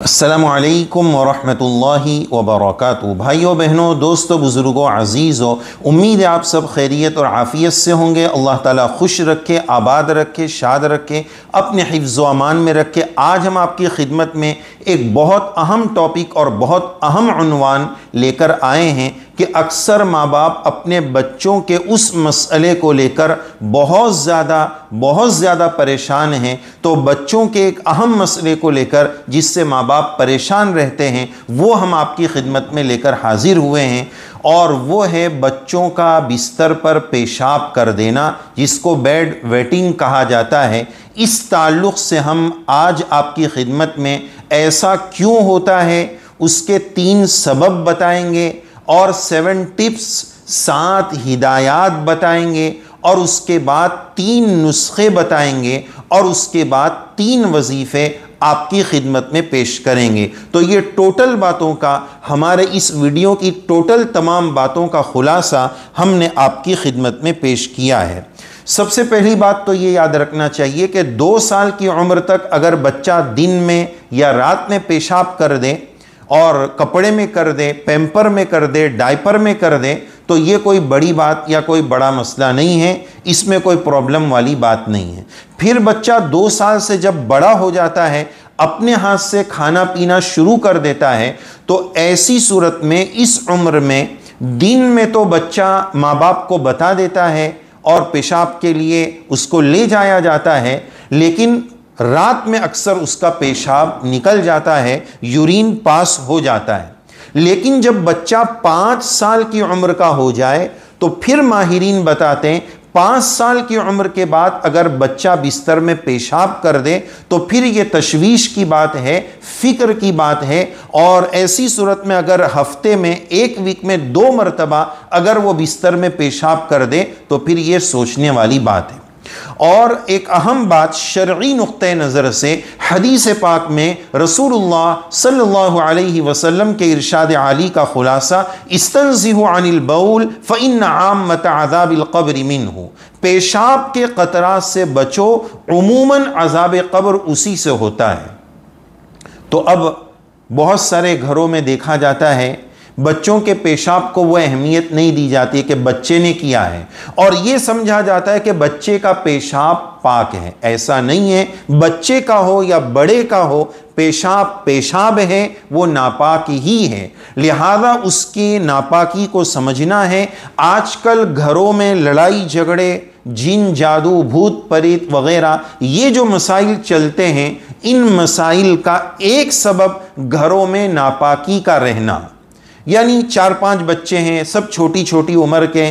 अस्सलामुअलैकुम वरहमतुल्लाहि वबरकातुहू। भाइयों बहनों, दोस्तों, बुज़ुर्गों, अज़ीज़ों, उम्मीद है आप सब खैरियत और आफ़ियत से होंगे। अल्लाह ताला खुश रखे, आबाद रखे, शाद रखे, अपने हिफ्ज़ व अमान में रखे। आज हम आपकी खिदमत में एक बहुत अहम टॉपिक और बहुत अहम उन्वान लेकर आए हैं कि अक्सर माँ बाप अपने बच्चों के उस मसले को लेकर बहुत ज़्यादा परेशान हैं। तो बच्चों के एक अहम मसले को लेकर जिससे माँ बाप परेशान रहते हैं वो हम आपकी खिदमत में लेकर हाजिर हुए हैं, और वो है बच्चों का बिस्तर पर पेशाब कर देना, जिसको बेड वेटिंग कहा जाता है। इस ताल्लुक़ से हम आज आपकी खिदमत में ऐसा क्यों होता है उसके 3 सबब बताएंगे और 7 टिप्स, 7 हिदायत बताएंगे, और उसके बाद 3 नुस्खे बताएंगे, और उसके बाद 3 वजीफ़े आपकी खिदमत में पेश करेंगे। तो ये टोटल बातों का, हमारे इस वीडियो की टोटल तमाम बातों का खुलासा हमने आपकी खिदमत में पेश किया है। सबसे पहली बात तो ये याद रखना चाहिए कि 2 साल की उम्र तक अगर बच्चा दिन में या रात में पेशाब कर दे और कपड़े में कर दे, पैम्पर में कर दे, डायपर में कर दे, तो ये कोई बड़ी बात या कोई बड़ा मसला नहीं है, इसमें कोई प्रॉब्लम वाली बात नहीं है। फिर बच्चा 2 साल से जब बड़ा हो जाता है, अपने हाथ से खाना पीना शुरू कर देता है, तो ऐसी सूरत में इस उम्र में दिन में तो बच्चा माँ बाप को बता देता है और पेशाब के लिए उसको ले जाया जाता है, लेकिन रात में अक्सर उसका पेशाब निकल जाता है, यूरिन पास हो जाता है। लेकिन जब बच्चा 5 साल की उम्र का हो जाए तो फिर माहिरीन बताते हैं 5 साल की उम्र के बाद अगर बच्चा बिस्तर में पेशाब कर दे तो फिर ये तशवीश की बात है, फिक्र की बात है। और ऐसी सूरत में अगर हफ्ते में 1 वीक में 2 मरतबा अगर वो बिस्तर में पेशाब कर दे तो फिर ये सोचने वाली बात है। और एक अहम बात शरई नुक्ते नज़र से हदीस पाक में रसूलुल्लाह सल्लल्लाहु अलैहि वसल्लम के इरशाद आली का खुलासा, इस्तंज़िहु अनिल बौल फ़इन्न आम्मत अज़ाबिल क़ब्र मिन्हु, पेशाब के क़तरात से बचो, उमूमन अज़ाब क़ब्र उसी से होता है। तो अब बहुत सारे घरों में देखा जाता है बच्चों के पेशाब को वो अहमियत नहीं दी जाती कि बच्चे ने किया है, और ये समझा जाता है कि बच्चे का पेशाब पाक है। ऐसा नहीं है, बच्चे का हो या बड़े का हो, पेशाब पेशाब है, वो नापाक ही है। लिहाजा उसकी नापाकी को समझना है। आजकल घरों में लड़ाई झगड़े, जिन जादू, भूत प्रेत वगैरह ये जो मसाइल चलते हैं, इन मसाइल का एक सबब घरों में नापाकी का रहना। यानी 4-5 बच्चे हैं, सब छोटी छोटी उम्र के,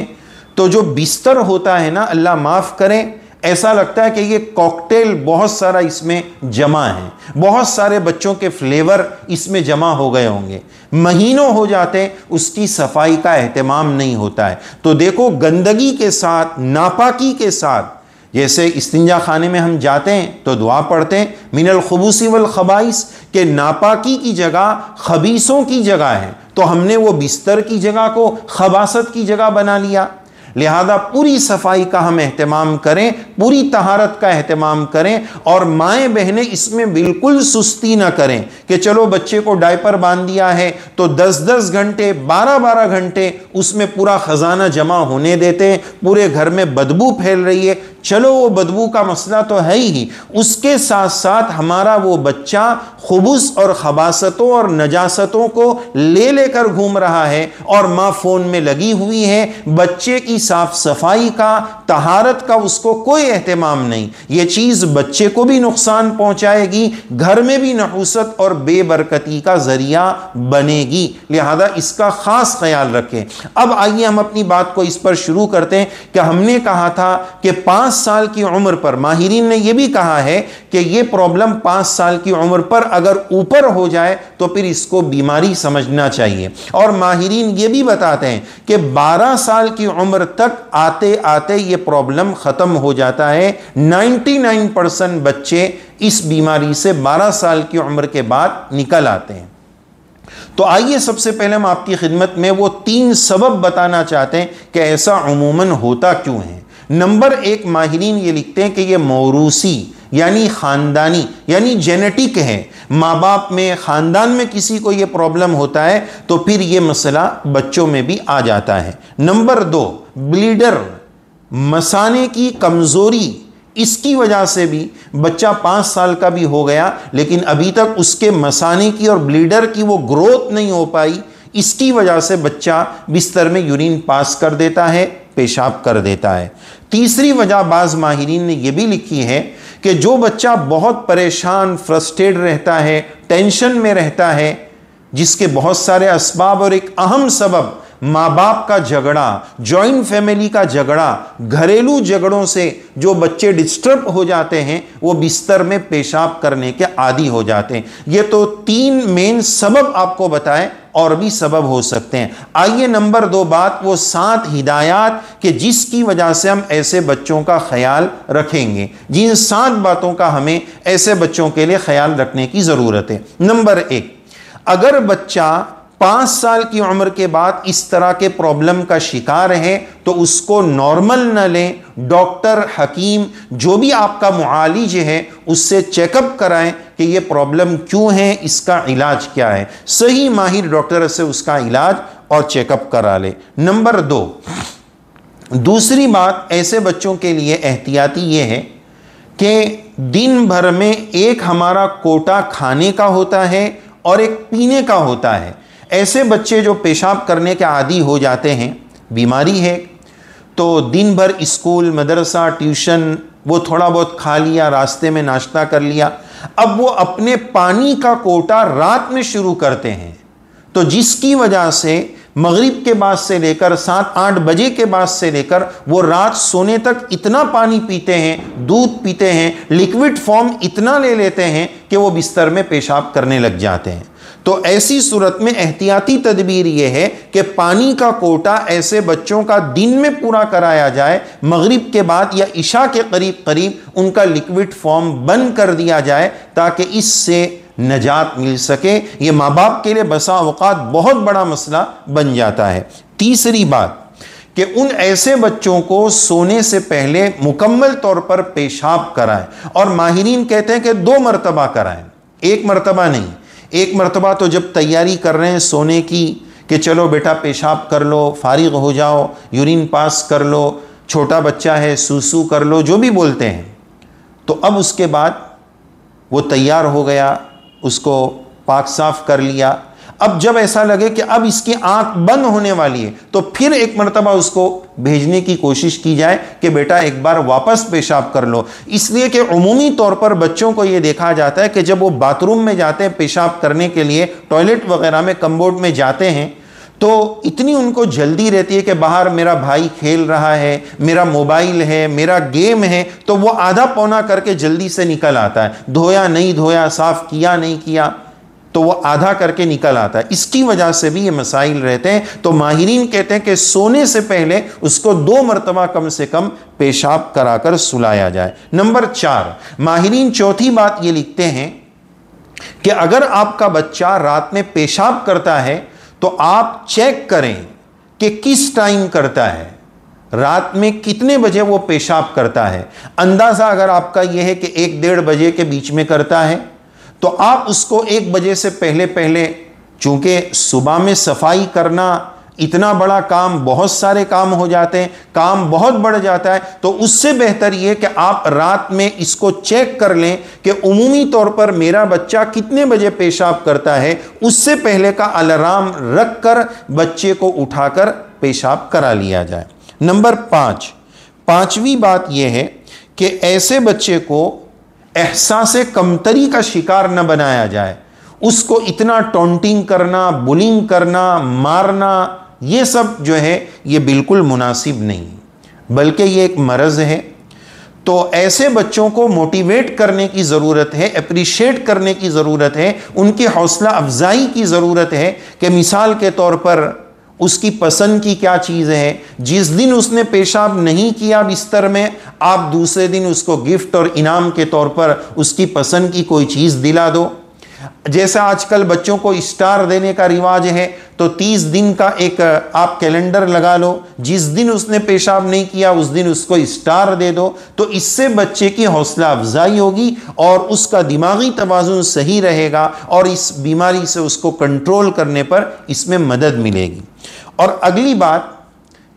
तो जो बिस्तर होता है ना, अल्लाह माफ़ करें, ऐसा लगता है कि ये कॉकटेल बहुत सारा इसमें जमा है, बहुत सारे बच्चों के फ्लेवर इसमें जमा हो गए होंगे, महीनों हो जाते, उसकी सफाई का एहतमाम नहीं होता है। तो देखो, गंदगी के साथ, नापाकी के साथ, जैसे इस्तिंजा खाने में हम जाते हैं तो दुआ पढ़ते हैं मिनल खुबूसी वल खबाइस, के नापाकी की जगह खबीसों की जगह है, तो हमने वो बिस्तर की जगह को खबासत की जगह बना लिया। लिहाजा पूरी सफाई का हम एहतमाम करें, पूरी तहारत का एहतमाम करें, और माएँ बहनें इसमें बिल्कुल सुस्ती ना करें कि चलो बच्चे को डायपर बांध दिया है तो 10-10 घंटे, 12-12 घंटे उसमें पूरा ख़जाना जमा होने देते, पूरे घर में बदबू फैल रही है। चलो वो बदबू का मसला तो है ही, उसके साथ साथ हमारा वो बच्चा खुबूस और खबासतों और नजासतों को ले लेकर घूम रहा है, और माँ फ़ोन में लगी हुई है, बच्चे की साफ सफाई का, तहारत का उसको कोई एहतमाम नहीं। ये चीज़ बच्चे को भी नुकसान पहुंचाएगी, घर में भी नहुसत और बेबरकती का ज़रिया बनेगी। लिहाजा इसका ख़ास ख्याल रखें। अब आइए हम अपनी बात को इस पर शुरू करते हैं कि हमने कहा था कि 5 साल की उम्र पर, माहिरीन ने यह भी कहा है कि यह प्रॉब्लम 5 साल की उम्र पर अगर ऊपर हो जाए तो फिर इसको बीमारी समझना चाहिए। और माहिरीन ये भी बताते हैं कि 12 साल की उम्र तक आते आते ये प्रॉब्लम ख़त्म हो जाता है। 99% बच्चे इस बीमारी से 12 साल की उम्र के बाद निकल आते हैं। तो आइए सबसे पहले हम आपकी खिदमत में वो 3 सबब बताना चाहते हैं कि ऐसा उमूमन होता क्यों है। नंबर 1, माहिरीन ये लिखते हैं कि ये मौरूसी यानी ख़ानदानी, यानी जेनेटिक है, माँ बाप में, ख़ानदान में किसी को ये प्रॉब्लम होता है तो फिर ये मसला बच्चों में भी आ जाता है। नंबर 2, ब्लीडर, मसाने की कमज़ोरी, इसकी वजह से भी बच्चा 5 साल का भी हो गया लेकिन अभी तक उसके मसाने की और ब्लीडर की वो ग्रोथ नहीं हो पाई, इसकी वजह से बच्चा बिस्तर में यूरिन पास कर देता है, पेशाब कर देता है। तीसरी वजह बाज़ माहिरीन ने यह भी लिखी है कि जो बच्चा बहुत परेशान, फ्रस्ट्रेट रहता है, टेंशन में रहता है, जिसके बहुत सारे असबाब और एक अहम सबब माँ बाप का झगड़ा, जॉइंट फैमिली का झगड़ा, घरेलू झगड़ों से जो बच्चे डिस्टर्ब हो जाते हैं वो बिस्तर में पेशाब करने के आदी हो जाते हैं। ये तो 3 मेन सबब आपको बताएं, और भी सबब हो सकते हैं। आइए नंबर 2 बात, वो 7 हिदायत कि जिसकी वजह से हम ऐसे बच्चों का ख्याल रखेंगे। जिन 7 बातों का हमें ऐसे बच्चों के लिए ख्याल रखने की ज़रूरत है। नंबर 1, अगर बच्चा 5 साल की उम्र के बाद इस तरह के प्रॉब्लम का शिकार है तो उसको नॉर्मल न लें, डॉक्टर, हकीम, जो भी आपका मुआलिज है उससे चेकअप कराएं कि ये प्रॉब्लम क्यों है, इसका इलाज क्या है। सही माहिर डॉक्टर से उसका इलाज और चेकअप करा ले। नंबर 2, दूसरी बात ऐसे बच्चों के लिए एहतियाती ये है कि दिन भर में एक हमारा कोटा खाने का होता है और एक पीने का होता है। ऐसे बच्चे जो पेशाब करने के आदी हो जाते हैं, बीमारी है, तो दिन भर स्कूल, मदरसा, ट्यूशन, वो थोड़ा बहुत खा लिया, रास्ते में नाश्ता कर लिया, अब वो अपने पानी का कोटा रात में शुरू करते हैं, तो जिसकी वजह से मगरिब के बाद से लेकर 7-8 बजे के बाद से लेकर वो रात सोने तक इतना पानी पीते हैं, दूध पीते हैं, लिक्विड फॉर्म इतना ले लेते हैं कि वो बिस्तर में पेशाब करने लग जाते हैं। तो ऐसी सूरत में एहतियाती तदबीर यह है कि पानी का कोटा ऐसे बच्चों का दिन में पूरा कराया जाए, मगरिब के बाद या इशा के करीब करीब उनका लिक्विड फॉर्म बंद कर दिया जाए ताकि इससे नजात मिल सके। ये माँ बाप के लिए बसा औकात बहुत बड़ा मसला बन जाता है। तीसरी बात कि उन ऐसे बच्चों को सोने से पहले मुकम्मल तौर पर पेशाब कराएं, और माहिरीन कहते हैं कि 2 मरतबा कराएं, 1 मरतबा नहीं। 1 मरतबा तो जब तैयारी कर रहे हैं सोने की कि चलो बेटा पेशाब कर लो, फारिग हो जाओ, यूरिन पास कर लो, छोटा बच्चा है सूसू कर लो, जो भी बोलते हैं, तो अब उसके बाद वो तैयार हो गया, उसको पाक साफ कर लिया। अब जब ऐसा लगे कि अब इसकी आंख बंद होने वाली है तो फिर 1 मरतबा उसको भेजने की कोशिश की जाए कि बेटा एक बार वापस पेशाब कर लो। इसलिए कि उमूमी तौर पर बच्चों को ये देखा जाता है कि जब वो बाथरूम में जाते हैं पेशाब करने के लिए, टॉयलेट वगैरह में, कम्बोर्ड में जाते हैं, तो इतनी उनको जल्दी रहती है कि बाहर मेरा भाई खेल रहा है, मेरा मोबाइल है, मेरा गेम है, तो वो आधा पौना करके जल्दी से निकल आता है। धोया नहीं धोया, साफ किया नहीं किया, तो वो आधा करके निकल आता है। इसकी वजह से भी ये मसाइल रहते हैं। तो माहिरीन कहते हैं कि सोने से पहले उसको 2 मरतबा कम से कम पेशाब कराकर सुलाया जाए। नंबर 4, माहिरीन चौथी बात ये लिखते हैं कि अगर आपका बच्चा रात में पेशाब करता है तो आप चेक करें कि किस टाइम करता है, रात में कितने बजे वो पेशाब करता है। अंदाज़ा अगर आपका यह है कि 1-1:30 बजे के बीच में करता है तो आप उसको 1 बजे से पहले, चूँकि सुबह में सफाई करना इतना बड़ा काम, बहुत सारे काम हो जाते हैं, काम बहुत बढ़ जाता है, तो उससे बेहतर ये कि आप रात में इसको चेक कर लें कि उमूमी तौर पर मेरा बच्चा कितने बजे पेशाब करता है। उससे पहले का अलार्म रख कर बच्चे को उठाकर पेशाब करा लिया जाए। नंबर 5, 5वीं बात यह है कि ऐसे बच्चे को एहसास कमतरी का शिकार न बनाया जाए। उसको इतना टॉन्टिंग करना, बुलिंग करना, मारना, ये सब जो है ये बिल्कुल मुनासिब नहीं, बल्कि ये एक मरज़ है। तो ऐसे बच्चों को मोटिवेट करने की ज़रूरत है, अप्रिशिएट करने की ज़रूरत है, उनकी हौसला अफजाई की ज़रूरत है कि मिसाल के तौर पर उसकी पसंद की क्या चीज़ है। जिस दिन उसने पेशाब नहीं किया बिस्तर में, आप दूसरे दिन उसको गिफ्ट और इनाम के तौर पर उसकी पसंद की कोई चीज़ दिला दो। जैसा आजकल बच्चों को स्टार देने का रिवाज है, तो 30 दिन का एक आप कैलेंडर लगा लो, जिस दिन उसने पेशाब नहीं किया उस दिन उसको स्टार दे दो, तो इससे बच्चे की हौसला अफजाई होगी और उसका दिमागी तवाज़ुन सही रहेगा और इस बीमारी से उसको कंट्रोल करने पर इसमें मदद मिलेगी। और अगली बात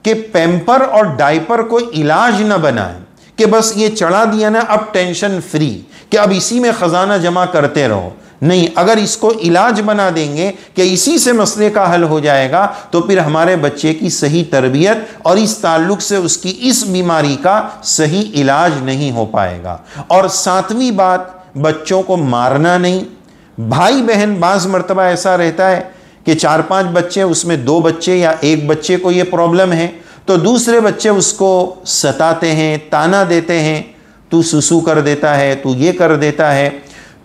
कि पैम्पर और डायपर को इलाज न बनाएं कि बस ये चढ़ा दिया ना अब टेंशन फ्री कि अब इसी में ख़जाना जमा करते रहो। नहीं, अगर इसको इलाज बना देंगे कि इसी से मसले का हल हो जाएगा तो फिर हमारे बच्चे की सही तरबियत और इस ताल्लुक से उसकी इस बीमारी का सही इलाज नहीं हो पाएगा। और 7वीं बात, बच्चों को मारना नहीं। भाई बहन बाज़ मरतबा ऐसा रहता है कि 4-5 बच्चे, उसमें 2 बच्चे या 1 बच्चे को ये प्रॉब्लम है तो दूसरे बच्चे उसको सताते हैं, ताना देते हैं, तू सुसु कर देता है, तू ये कर देता है,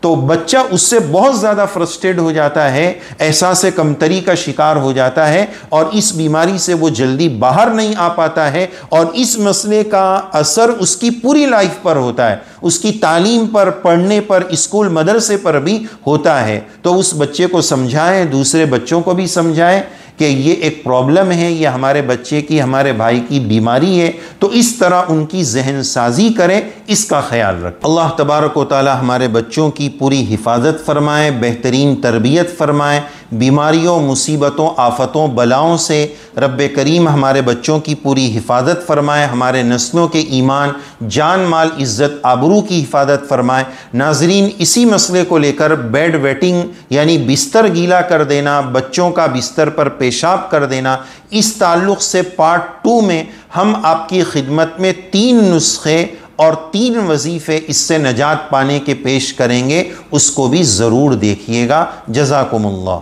तो बच्चा उससे बहुत ज़्यादा फ्रस्ट्रेट हो जाता है, एहसास कमतरी का शिकार हो जाता है और इस बीमारी से वो जल्दी बाहर नहीं आ पाता है और इस मसले का असर उसकी पूरी लाइफ पर होता है, उसकी तालीम पर, पढ़ने पर, स्कूल मदरसे पर भी होता है। तो उस बच्चे को समझाएं, दूसरे बच्चों को भी समझाएं कि ये एक प्रॉब्लम है, ये हमारे बच्चे की, हमारे भाई की बीमारी है, तो इस तरह उनकी जहन साजी करें, इसका ख्याल रखें। अल्लाह तबारक व तआला हमारे बच्चों की पूरी हिफाजत फरमाए, बेहतरीन तरबियत फरमाए, बीमारियों, मुसीबतों, आफतों, बलाओं से रब्बे करीम हमारे बच्चों की पूरी हिफाजत फरमाए, हमारे नस्लों के ईमान, जान, माल, इज़्ज़त, आबरू की हिफाजत फरमाए। नाजरीन, इसी मसले को लेकर बेड वेटिंग यानी बिस्तर गीला कर देना, बच्चों का बिस्तर पर पेशाब कर देना, इस ताल्लुक़ से पार्ट 2 में हम आपकी खिदमत में 3 नुस्खे और 3 वजीफ़े इससे नजात पाने के पेश करेंगे, उसको भी ज़रूर देखिएगा। जज़ाकुमुल्लाह।